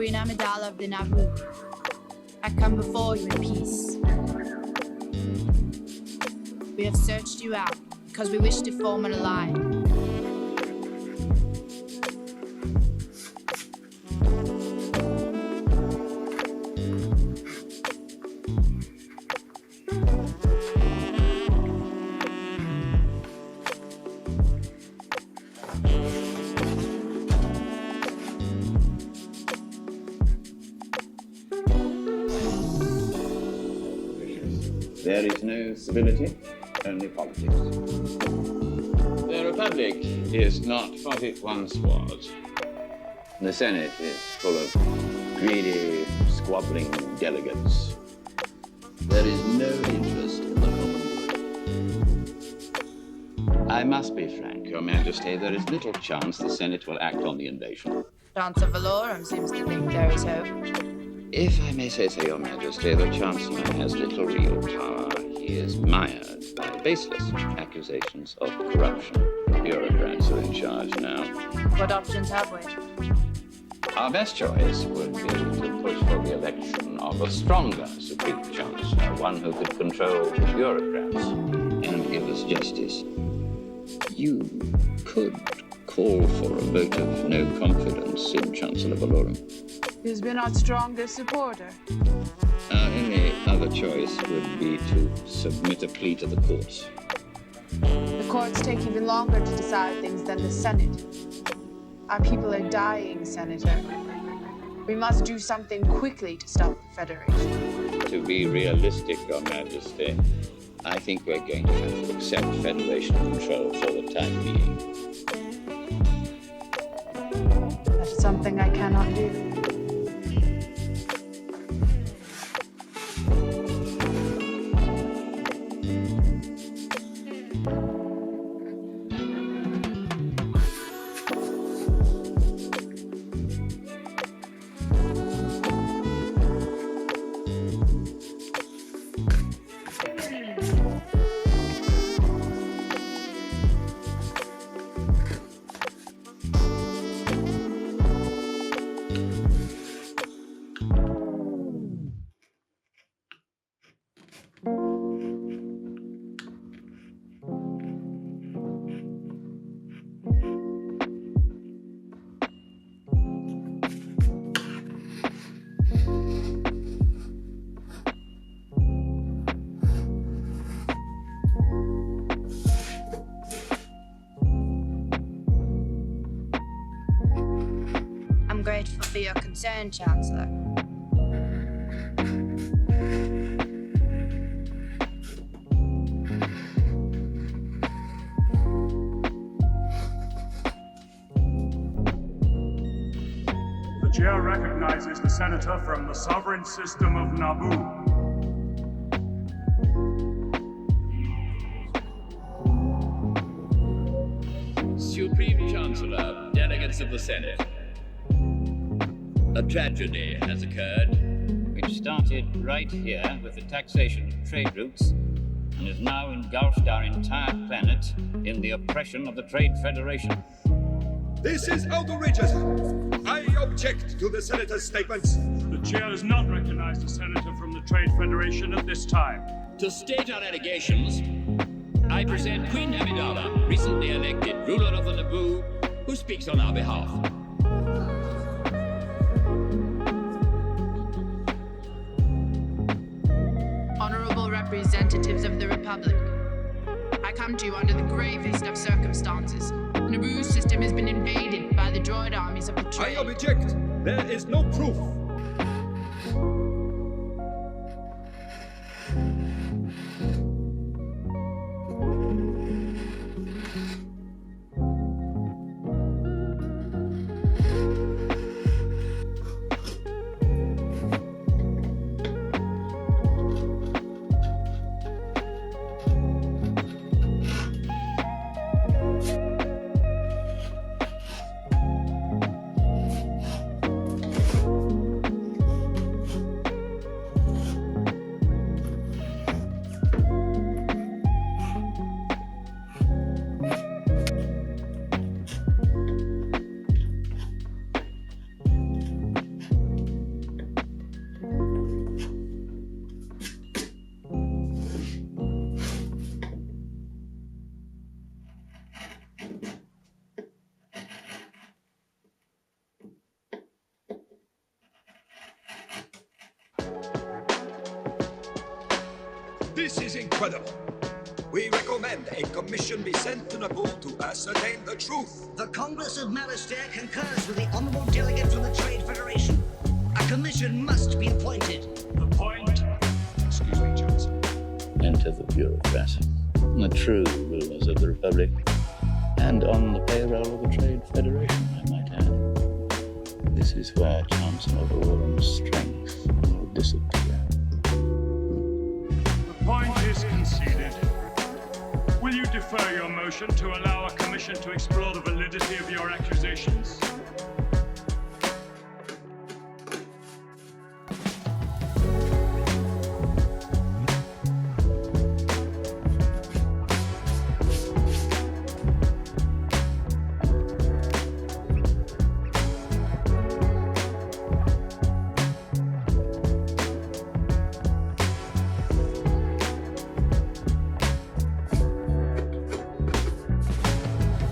Queen Amidala of the Naboo. I come before you in peace. We have searched you out because we wish to form an alliance. There is no civility, only politics. The Republic is not what it once was. The Senate is full of greedy, squabbling delegates. There is no interest in the common good. I must be frank, Your Majesty, there is little chance the Senate will act on the invasion. Chancellor Valorum seems to think there is hope. If I may say so, Your Majesty, the Chancellor has little real power. He is mired by baseless accusations of corruption. Bureaucrats are in charge now. What options have we? Our best choice would be to push for the election of a stronger Supreme Chancellor, one who could control the bureaucrats and give us justice. You could call for a vote of no confidence in Chancellor Valorum. He's been our strongest supporter. Our only other choice would be to submit a plea to the courts. The courts take even longer to decide things than the Senate. Our people are dying, Senator. We must do something quickly to stop the Federation. To be realistic, Your Majesty, I think we're going to have to accept Federation control for the time being. That is something I cannot do. I'm grateful for your concern, Chancellor. The chair recognizes the senator from the sovereign system of Naboo. Supreme Chancellor, delegates of the Senate. A tragedy has occurred, Which started right here with the taxation of trade routes and has now engulfed our entire planet in the oppression of the Trade Federation. This is outrageous! I object to the senator's statements. The chair does not recognize the senator from the Trade Federation at this time. To state our allegations, I present Queen Amidala, recently elected ruler of the Naboo, who speaks on our behalf. Honorable representatives of the Republic, I come to you under the gravest of circumstances. The Naboo system has been invaded by the droid armies of the I Trade. object! There is no proof! This is incredible. We recommend a commission be sent to Naboo to ascertain the truth. The Congress of Malastare concurs with the honorable delegate from the Trade Federation. A commission must be appointed. The point? Excuse me, Johnson. Enter the bureaucrats, the true rulers of the Republic, and on the payroll of the Trade Federation, I might add. This is where Chancellor Valoran's strength will disappear. The point is conceded. Will you defer your motion to allow a commission to explore the validity of your accusations?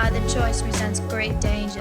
Either choice presents great danger.